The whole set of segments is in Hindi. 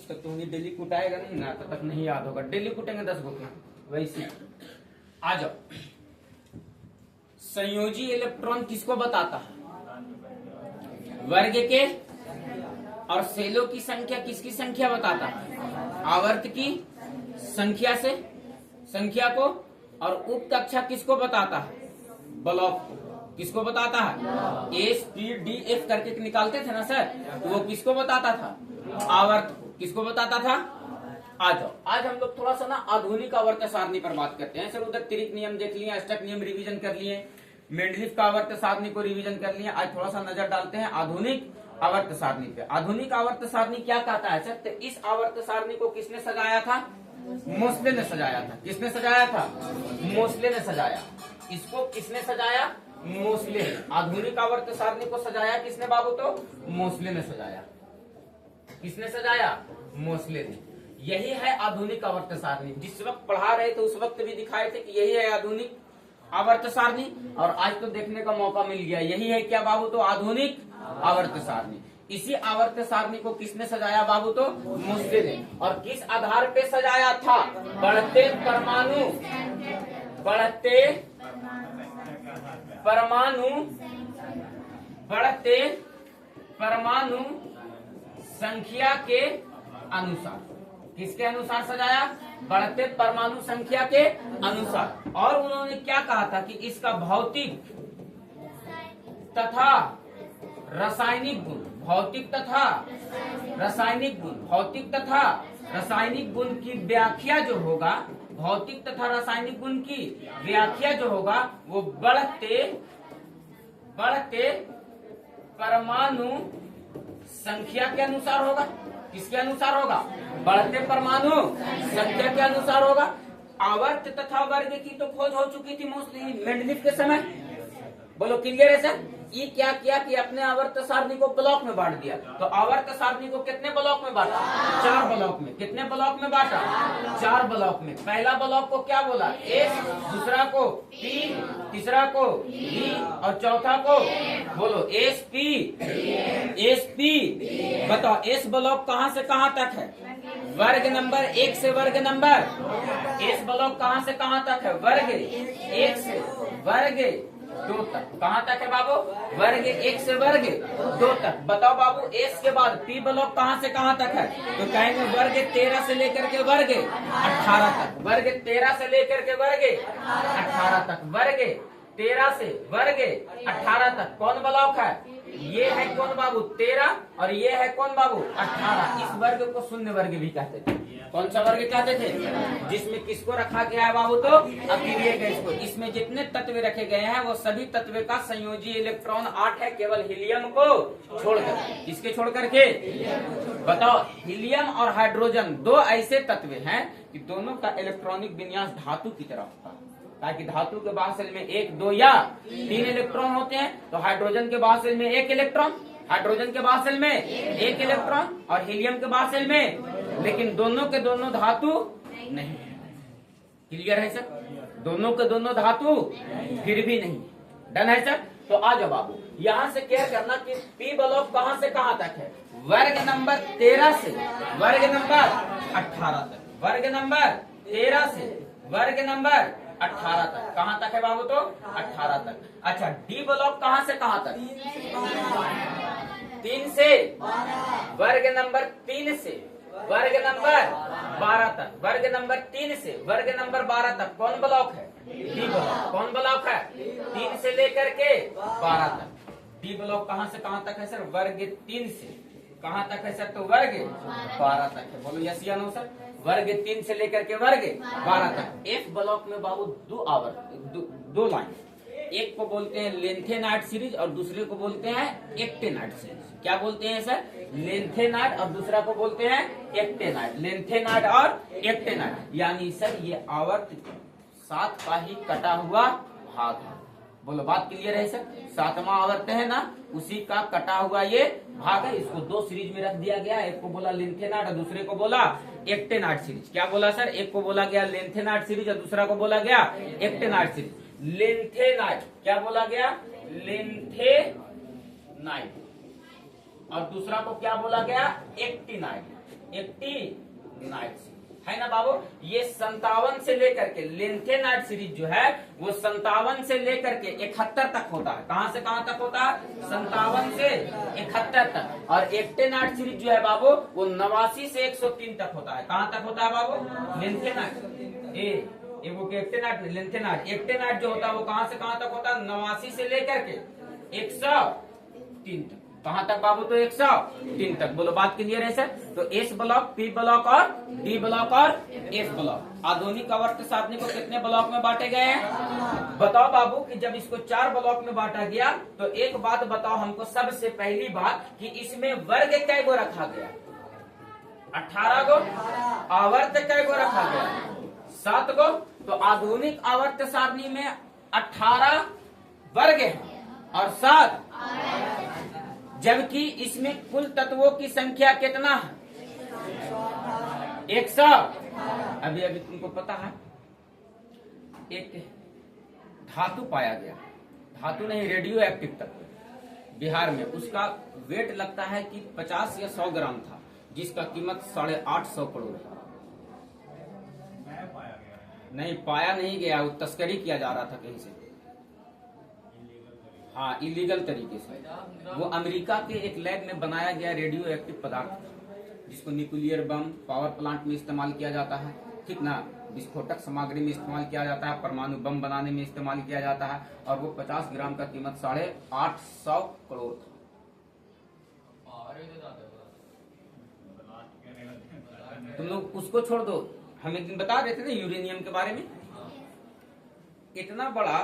तक तो मुझे डेली कुटाएगा नहीं ना, तब तक नहीं याद होगा। डेली कुटेंगे 10 बुक वैसे। आ जाओ, संयोजी इलेक्ट्रॉन किसको बताता है? वर्ग के। और सेलों की संख्या किसकी संख्या बताता है? आवर्त की संख्या से संख्या को। और उप कक्षा किसको बताता है? ब्लॉक को। किसको बताता है? एस पी डी एफ करके निकालते थे ना सर, तो वो किसको बताता था? आवर्त को। किसको बताता था? आ जाओ, आज हम लोग थोड़ा सा ना आधुनिक आवर्त सारणी पर बात करते हैं। सर उधर त्रिक नियम देख लिए, अष्टक नियम रिवीजन कर लिए, मेंडलीफ का आवर्त सारणी को रिवीजन कर लिए। आज थोड़ा सा नजर डालते हैं आधुनिक आवर्त सारणी पे। आधुनिक आवर्त सारणी क्या कहता है सर? तो इस आवर्त सारणी को किसने सजाया था? मोस्ले ने सजाया था। किसने सजाया था? मोस्ले ने सजाया। इसको किसने सजाया? मोस्ले ने। आधुनिक आवर्त सारणी को सजाया किसने बाबू? तो मोस्ले ने सजाया। किसने सजाया? मोस्ले ने। यही है आधुनिक आवर्त सारणी। जिस वक्त पढ़ा रहे थे उस वक्त भी दिखाए थे कि यही है आधुनिक आवर्त सारणी, और आज तो देखने का मौका मिल गया। यही है क्या बाबू? तो आधुनिक आवर्त सारणी। इसी आवर्त सारणी को किसने सजाया बाबू? तो मोस्ले ने। और किस आधार पे सजाया था? बढ़ते परमाणु बढ़ते परमाणु संख्या के अनुसार। किसके अनुसार सजाया? बढ़ते परमाणु संख्या के अनुसार। और उन्होंने क्या कहा था कि इसका भौतिक तथा रासायनिक गुण, भौतिक तथा रासायनिक गुण की व्याख्या जो होगा, भौतिक तथा रासायनिक गुण की व्याख्या जो होगा वो बढ़ते परमाणु संख्या के अनुसार होगा। किसके अनुसार होगा? बढ़ते परमाणु संख्या के अनुसार होगा। आवर्त तथा वर्ग की तो खोज हो चुकी थी मोस्टली मेंडलीफ के समय। बोलो क्लियर है सर? ये क्या किया कि अपने आवर्त सारणी को ब्लॉक में बांट दिया। तो आवर्त सारणी को कितने ब्लॉक में बांटा? 4 ब्लॉक में। कितने ब्लॉक में बांटा? 4 ब्लॉक में। पहला ब्लॉक को क्या बोला? एस, दूसरा को पी, तीसरा को डी और चौथा को बोलो एस पी। बताओ एस ब्लॉक कहाँ से कहाँ तक है? वर्ग नंबर 1 से वर्ग नंबर। एस ब्लॉक कहाँ से कहाँ तक है? वर्ग 1 से वर्ग 2 तक। कहाँ तक है बाबू? वर्ग 1 से वर्ग 2 तक। बताओ बाबू एस के बाद पी ब्लॉक कहाँ से कहाँ तक है? तो कहेंगे वर्ग 13 से लेकर के वर्ग 18 तक। वर्ग 13 से लेकर के वर्ग 18 तक। वर्ग 13 से वर्ग 18 तक कौन ब्लॉक है? ये है कौन बाबू? 13 और ये है कौन बाबू? 18। इस वर्ग को शून्य वर्ग भी कहते थे। कौन सा वर्ग कहते थे? जिसमें किसको रखा गया है बाबू? तो अक्रिय गैस को। इसमें जितने तत्व रखे गए हैं वो सभी तत्व का संयोजी इलेक्ट्रॉन 8 है, केवल हीलियम को छोड़कर। किसके छोड़ करके? बताओ, हीलियम और हाइड्रोजन 2 ऐसे तत्व हैं कि दोनों का इलेक्ट्रॉनिक विन्यास धातु की तरह होता है। ताकि धातु के बाहर में 1, 2 या 3 इलेक्ट्रॉन होते हैं, तो हाइड्रोजन के बाहर में 1 इलेक्ट्रॉन, हाइड्रोजन के बाहर में 1 इलेक्ट्रॉन और हीलियम के बाहर में, लेकिन दोनों के दोनों धातु नहीं है। क्लियर है सर? दोनों के दोनों धातु फिर भी नहीं। डन है सर? तो आ जाओ बाबू, यहाँ से क्या करना कि पी ब्लॉक कहाँ से कहाँ तक है? वर्ग नंबर 13 से वर्ग नंबर 18 तक। वर्ग नंबर 13 से वर्ग नंबर 18 तक। कहाँ तक है बाबू? तो 18 तक। अच्छा, डी ब्लॉक कहाँ से कहाँ तक? 3 से वर्ग नंबर 3 से वर्ग नंबर 12 तक। वर्ग नंबर 3 से वर्ग नंबर 12 तक कौन ब्लॉक है? D block. कौन ब्लॉक है? 3 से लेकर के 12 तक। डी ब्लॉक कहाँ से कहाँ तक है सर? वर्ग 3 से कहाँ तक है सर? तो वर्ग 12 तक है। बोलो यस या नो सर? वर्ग 3 से लेकर के वर्ग 12 तक। एफ ब्लॉक में बाबू 2 लाइन। एक को बोलते हैं लेंथेनाइड सीरीज और दूसरे को बोलते हैं एक्टेनाइड सीरीज। क्या बोलते हैं सर? लेंथेनाइड और दूसरा को बोलते हैं एक्टेनाइड। लेंथेनाइड और एक्टेनाइड यानी सर ये आवर्त 7 का ही कटा हुआ भाग है। बोलो बात क्लियर है सर? 7वां आवर्त है ना, उसी का कटा हुआ ये भाग है। इसको 2 सीरीज में रख दिया गया। एक को बोला लेंथेनाइड और दूसरे को बोला एक्टेनाइड सीरीज। क्या बोला सर? एक को बोला गया लेंथेनाइड सीरीज और दूसरा को बोला गया एक्टेनाइड सीरीज। लेंथेनाइड क्या बोला गया? लेंथेनाइड। और दूसरा को क्या बोला गया? एक्टिनाइड। एक्टिनाइड सीरीज है ना बाबू। ये 57 से लेकर के लेंथेनाइड सीरीज जो है वो 57 से लेकर के 71 तक होता है। कहां से कहां तक होता है? 57 से 71 तक। और एक्टेनाइड सीरीज जो है बाबू वो 89 से 103 तक होता है। कहां तक होता है बाबू? लेंथेनाइड वो एक्टेनाइड लेंथेनाइड। एक्टेनाइड जो होता है वो कहां से कहां तक होता है? 89 से लेकर के 103 तक। कहां तक बाबू? तो 103 तक। बोलो बात क्लियर है सर? तो एस ब्लॉक, पी ब्लॉक और डी ब्लॉक और एफ ब्लॉक आधुनिक आवर्त सारणी को कितने ब्लॉक में बांटे गए हैं? बताओ बाबू कि जब इसको 4 ब्लॉक में बांटा गया तो एक बात बताओ हमको, सबसे पहली बात कि इसमें वर्ग कै गो रखा गया? 18 गो। आवर्त कै गो रखा गया? 7 गो। तो आधुनिक आवर्त सारणी में 18 वर्ग है और 7, जबकि इसमें कुल तत्वों की संख्या कितना है? 100। अभी अभी तुमको पता है एक धातु पाया गया, धातु नहीं रेडियो एक्टिव तत्व बिहार में, उसका वेट लगता है कि 50 या 100 ग्राम था, जिसका कीमत 850 करोड़ है। नहीं पाया नहीं गया, वो तस्करी किया जा रहा था कहीं से। हाँ, इलीगल तरीके से। वो अमेरिका के एक लैब में बनाया गया रेडियो एक्टिव पदार्थ था, जिसको न्यूक्लियर बम, पावर प्लांट में इस्तेमाल किया जाता है, ठीक ना, विस्फोटक सामग्री में इस्तेमाल किया जाता है, परमाणु बम बनाने में इस्तेमाल किया जाता है, और वो 50 ग्राम का कीमत 850 करोड़ था। तुम लोग उसको छोड़ दो, हम एक दिन बता रहे थे ना यूरेनियम के बारे में। इतना बड़ा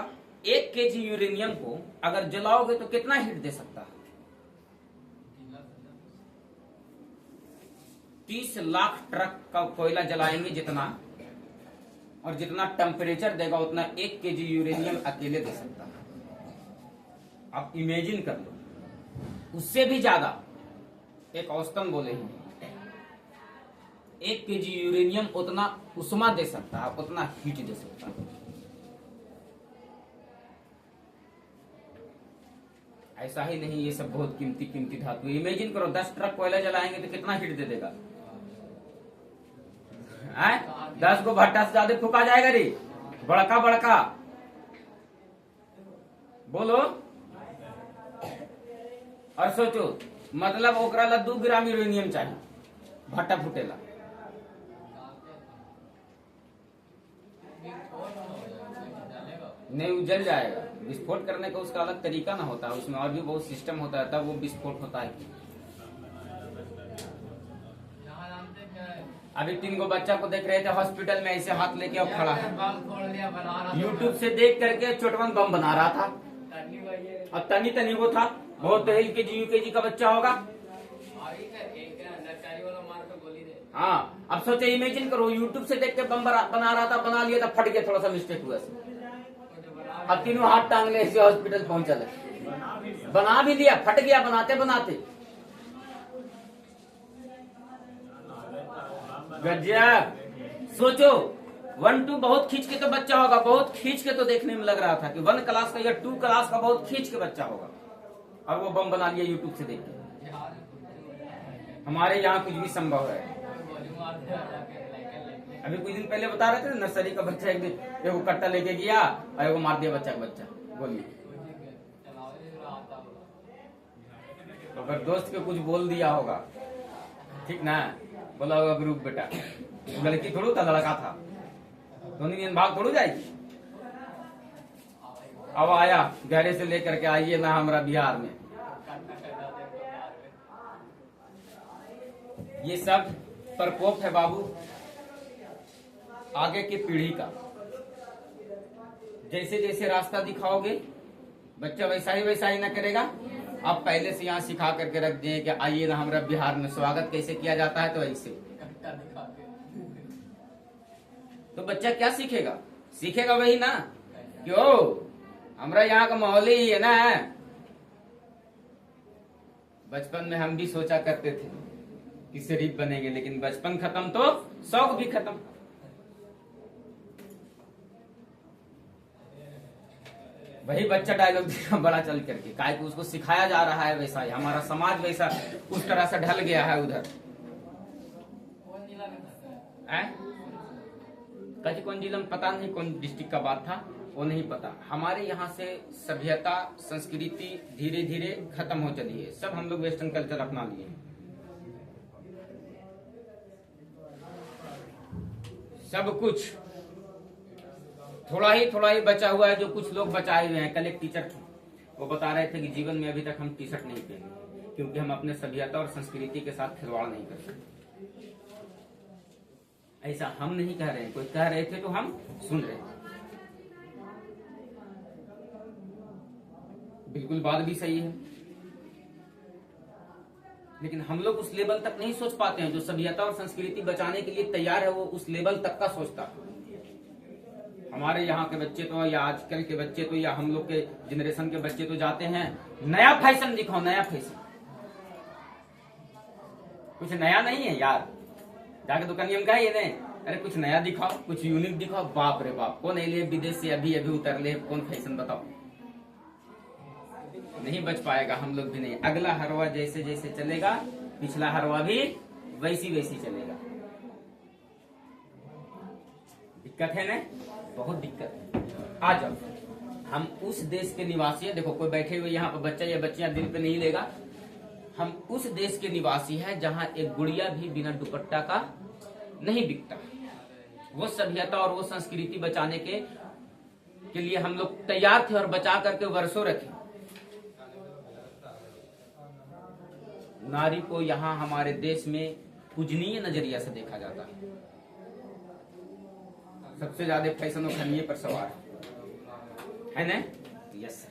1 केजी यूरेनियम को अगर जलाओगे तो कितना हीट दे सकता है? 30 लाख ट्रक का कोयला जलाएंगे जितना, और जितना टेम्परेचर देगा उतना 1 केजी यूरेनियम अकेले दे सकता है। आप इमेजिन कर लो, उससे भी ज्यादा एक औसतन बोले हैं 1 केजी यूरेनियम उतना उष्मा दे सकता है, उतना हीट दे सकता है। ऐसा ही नहीं, ये सब बहुत कीमती कीमती धातु। इमेजिन करो 10 ट्रक कोयला जलाएंगे तो कितना हीट दे देगा? 10 को भट्टा से ज्यादा फूका जाएगा रे, बड़का बड़का। बोलो। और सोचो, मतलब ओकरा ला 2 ग्राम यूरेनियम चाहिए, भट्टा फूटेला। नहीं, वो जल जाएगा। विस्फोट करने का उसका अलग तरीका ना होता है, उसमें और भी बहुत सिस्टम होता है, तब वो विस्फोट होता है। अभी 3 गो बच्चा को देख रहे थे हॉस्पिटल में, ऐसे हाथ लेके अब खड़ा है, यूट्यूब से देख करके चोटवन बम बना रहा था। और तनी तनी वो था, बहुत LKG UKG का बच्चा होगा। हाँ, अब सोचे, इमेजिन करो, यूट्यूब से देख के बम बना रहा था, बना लिया था, फट गया, थोड़ा सा मिस्टेक हुआ। अब तीनों हाथ टांग ले ऐसे हॉस्पिटल पहुंचा ले, बना भी लिया, फट गया बनाते बनाते। गजब। सोचो 1 2 बहुत खींच के तो बच्चा होगा, बहुत खींच के तो देखने में लग रहा था कि 1 क्लास का या 2 क्लास का बहुत खींच के बच्चा होगा, और वो बम बना लिया यूट्यूब से देख के। हमारे यहाँ कुछ भी संभव है। अभी कुछ दिन पहले बता रहे थे नर्सरी का बच्चा एक दिन एगो कट्टा लेके गया और एगो मार दिया बच्चा का बच्चा गोली। तो अगर दोस्त के कुछ बोल दिया होगा, ठीक ना, बोला होगा ग्रुप बेटा, लड़की थोड़ू था, लड़का था, दोनों भाग थोड़ू जाएगी। अब आया गहरे से लेकर के आइए ना हमारा बिहार में। ये सब प्रकोप है बाबू आगे की पीढ़ी का। जैसे जैसे रास्ता दिखाओगे बच्चा वैसा ही ना करेगा। आप पहले से यहाँ सिखा करके रख दें कि आइए ना हमारा बिहार में स्वागत कैसे किया जाता है, तो ऐसे तो बच्चा क्या सीखेगा? सीखेगा वही ना, क्यों हमारा यहाँ का माहौल ही है ना। बचपन में हम भी सोचा करते थे कि शरीफ बनेंगे, लेकिन बचपन खत्म तो शौक भी खत्म। वही बच्चा डायलॉग देगा बड़ा चल करके, काहे कि उसको सिखाया जा रहा है वैसा ही। हमारा समाज वैसा उस तरह से ढल गया है उधर। कभी कौन जिला में पता नहीं, कौन डिस्ट्रिक्ट का बात था वो नहीं पता। हमारे यहाँ से सभ्यता संस्कृति धीरे धीरे खत्म हो चली है, सब हम लोग वेस्टर्न कल्चर अपना लिए। सब कुछ थोड़ा ही बचा हुआ है, जो कुछ लोग बचाए हुए हैं। कल एक टीचर थे, वो बता रहे थे कि जीवन में अभी तक हम टी शर्ट नहीं पहने, क्योंकि हम अपने सभ्यता और संस्कृति के साथ खिलवाड़ नहीं करते। ऐसा हम नहीं कह रहे हैं, कोई कह रहे थे तो हम सुन रहे थे। बिल्कुल बात भी सही है, लेकिन हम लोग उस लेवल तक नहीं सोच पाते हैं। जो सभ्यता और संस्कृति बचाने के लिए तैयार है वो उस लेवल तक का सोचता है। हमारे यहाँ के बच्चे तो, या आजकल के बच्चे तो, या हम लोग के जनरेशन के बच्चे तो जाते हैं, नया फैशन दिखाओ, नया फैशन। कुछ नया नहीं है यार, जाके दुकानियों में कहिए नहीं, अरे कुछ नया दिखाओ, कुछ यूनिक दिखाओ। बाप रे बाप, कौन ले विदेश से अभी उतर ले, कौन फैशन बताओ। नहीं बच पाएगा, हम लोग भी नहीं। अगला हरवा जैसे जैसे चलेगा, पिछला हरवा भी वैसी चलेगा। दिक्कत है ना, बहुत दिक्कत है। आ जाओ, हम उस देश के निवासी हैं। देखो कोई बैठे हुए यहाँ पर बच्चा या बच्चियां दिल पे नहीं लेगा। हम उस देश के निवासी हैं जहाँ एक गुड़िया भी बिना दुपट्टा का नहीं बिकता। वो सभ्यता और वो संस्कृति बचाने के लिए हम लोग तैयार थे और बचा करके वर्षों रखे। नारी को यहाँ हमारे देश में पूजनीय नजरिया से देखा जाता है। सबसे ज्यादा फैशन और खनिये पर सवार है ना? यस सर,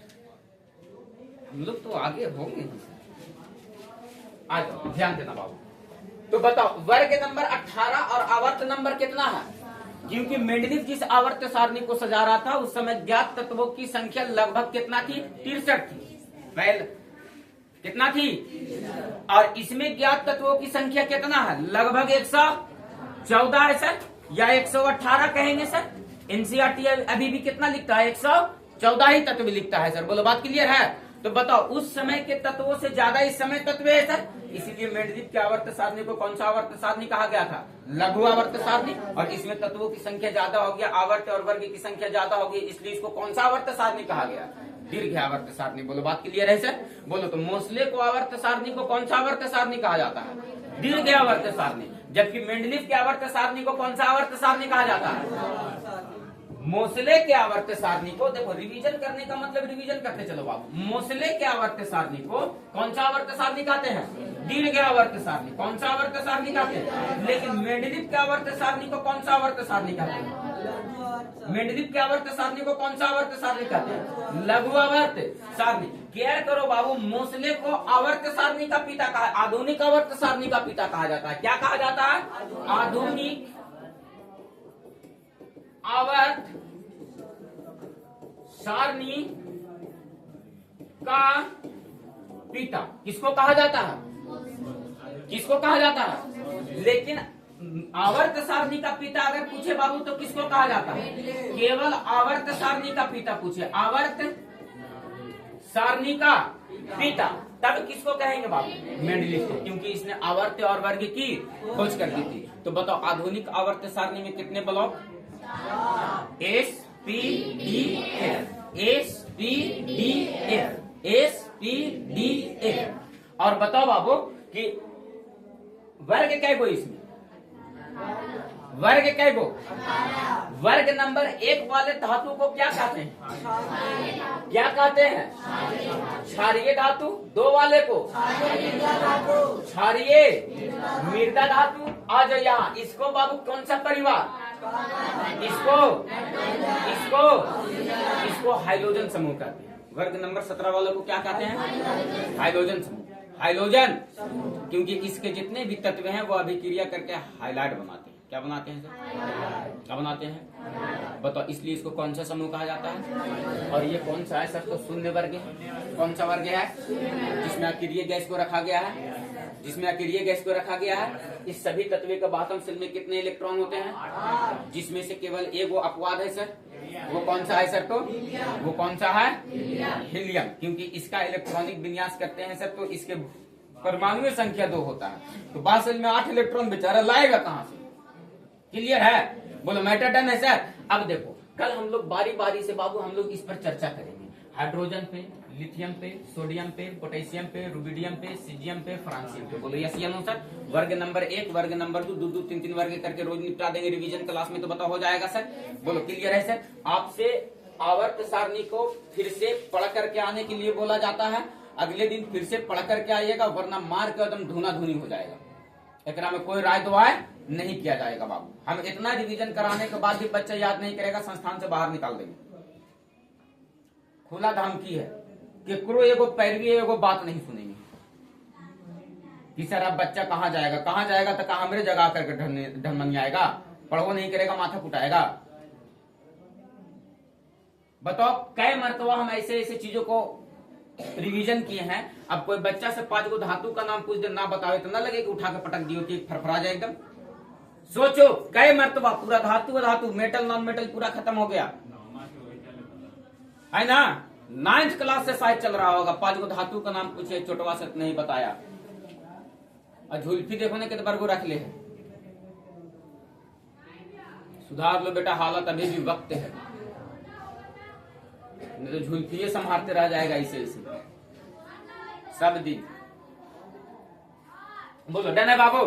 हम लोग तो आगे होंगे ही सर। आ जाओ, ध्यान देना बाबू। तो बताओ वर्ग नंबर 18 और आवर्त नंबर कितना है? क्योंकि मेंडलीव जिस आवर्त सारणी को सजा रहा था उस समय ज्ञात तत्वों की संख्या लगभग कितना थी? 63 थी। पहले कितना थी? और इसमें ज्ञात तत्वों की संख्या कितना है? लगभग 114 है सर, या 118 कहेंगे सर। एनसीईआरटी अभी भी कितना लिखता है? 114 ही तत्व लिखता है सर। बोलो बात क्लियर है? तो बताओ उस समय के तत्वों से ज्यादा इस समय तत्व है सर। इसीलिए मेंडलीव के आवर्त सारणी को कौन सा आवर्त सारणी कहा गया था? लघु आवर्त सारणी। और इसमें तत्वों की संख्या ज्यादा हो गया, आवर्त और वर्ग की संख्या ज्यादा होगी, इसलिए इसको कौन सा आवर्त सारणी कहा गया? दीर्घ आवर्त सारणी। बोलो बात क्लियर है सर? बोलो तो मोसले को आवर्त सारणी को कौन सा आवर्त सारणी कहा जाता है? दीर्घ आवर्त सारणी। जबकि मेंडलीव के आवर्त सारणी को कौन सा आवर्त सारणी कहा जाता है? मोसले के आवर्त सारणी को, देखो रिवीजन करने का मतलब रिवीजन करते चलो बाबू। मोसले के आवर्त सारणी को कौन सा आवर्त सारणी कहते हैं? दीर्घ आवर्त सारणी। कौन सा आवर्त सारणी कहते हैं? लेकिन मेंडलीव के आवर्त सारणी को कौन सा आवर्त सारणी कहते हैं? मेंडलीव के आवर्त सारणी को कौन सा आवर्त सारणी कहते हैं? लघु आवर्त सारणी। केयर करो बाबू, मोसले को आवर्त सारणी का पिता कहा, आधुनिक आवर्त सारणी का पिता कहा जाता है। क्या कहा जाता है? आधुनिक आवर्त सारणी का पिता। किसको कहा जाता है? किसको कहा जाता है? लेकिन आवर्त सारणी का पिता अगर पूछे बाबू तो किसको कहा जाता है? केवल आवर्त सारणी का पिता पूछे, आवर्त सारणी का पिता, तब किसको कहेंगे बाबू? मेंडलीव को, क्योंकि इसने आवर्त और वर्ग की खोज कर दी थी। तो बताओ आधुनिक आवर्त सारणी में कितने block? S P D F, S P D F, S P D F. और बताओ बाबू कि वर्ग कै गो इसमें? वर्ग कै गो? वर्ग नंबर 1 वाले धातु को क्या कहते हैं? क्या कहते हैं? क्षारीय धातु। 2 वाले को क्षारीय मृदा धातु। आ जाओ यहाँ, इसको बाबू कौन सा परिवार? इसको हाइड्रोजन समूह कहते हैं। वर्ग नंबर 17 वालों को क्या कहते हैं? हाइड्रोजन समूह। हाइड्रोजन, क्योंकि इसके जितने भी तत्व हैं वो अभिक्रिया करके हाइलाइट बनाते हैं। क्या बनाते हैं सर? क्या बनाते हैं बताओ? इसलिए इसको कौन सा समूह कहा जाता है? और ये कौन सा है सर? तो शून्य वर्ग है। कौन सा वर्ग है? जिसमें अक्रिय गैस को रखा गया है, जिसमें अक्रिय गैस को रखा गया है। इस सभी तत्व के बाटम शेल में कितने इलेक्ट्रॉन होते हैं? जिसमें से केवल एक वो अपवाद है सर। वो कौन सा है सर? तो वो कौन सा है? हीलियम। क्योंकि इसका इलेक्ट्रॉनिक विन्यास करते हैं सर तो इसके परमाणु संख्या 2 होता है। तो बाटम शेल में 8 इलेक्ट्रॉन बेचारा लाएगा कहां से? क्लियर है? बोलो मैटर डन है सर। अब देखो कल हम लोग बारी बारी से बाबू हम लोग इस पर चर्चा करेंगे, हाइड्रोजन पे, लिथियम पे, सोडियम पे, पोटेशियम पे, रुबिडियम पे, सीजियम पे, फ्रांसियम पे। बोलो यस या नो सर। वर्ग नंबर 1, वर्ग नंबर 2, 2 2 3 3 वर्ग करके रोज निपटा देंगे रिवीजन क्लास में, तो बताओ हो जाएगा सर। बोलो क्लियर है सर। आपसे आवर्त सारणी को फिर से पढ़ करके आने के लिए बोला जाता है, अगले दिन फिर से पढ़ करके आइएगा, वरना मार के एकदम धुना धुनी हो जाएगा। एकरा में कोई राय दुआय नहीं किया जाएगा बाबू। हम इतना रिवीजन कराने के बाद भी बच्चा याद नहीं करेगा, संस्थान से बाहर निकाल देंगे। खुला धमकी है, केकरो एगो पैरवी एगो बात नहीं सुनेंगे कि सर अब बच्चा कहाँ जाएगा, कहाँ जाएगा तो कहा हमरे जगह करके ढनमनी आएगा, पढ़ो नहीं करेगा, माथा कुटाएगा। बताओ कई मरतबा हम ऐसे ऐसे चीजों को रिवीजन किए हैं। अब कोई बच्चा से 5 गो धातु का नाम पूछ दे, ना बतावे तो ना लगे कि उठा के पटक दियो कि फरफरा जाए एकदम। सोचो कई मरतबा पूरा धातु धातु, मेटल नॉन मेटल पूरा खत्म हो गया है ना। 9th क्लास से शायद चल रहा होगा, 5 गो धातु का नाम पूछे, छोटवा से नहीं बताया, और झुल्फी देखो ने कितने बरगो रख ले है। सुधार लो बेटा, हालत अभी भी वक्त है, नहीं तो झुल्फिए संभालते रह जाएगा ऐसे ऐसे सब दिन। बोलो डन है बाबू।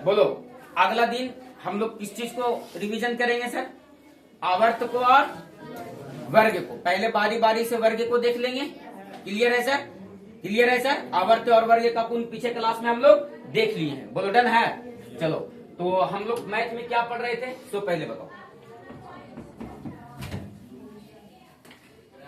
बोलो अगला दिन हम लोग किस चीज को रिवीजन करेंगे सर? आवर्त को और वर्ग को। पहले बारी बारी से वर्ग को देख लेंगे। क्लियर है सर? क्लियर है सर। आवर्त और वर्ग का गुण पीछे क्लास में हम लोग देख लिए हैं। बोलो डन है। चलो तो हम लोग मैथ में क्या पढ़ रहे थे, तो पहले बताओ।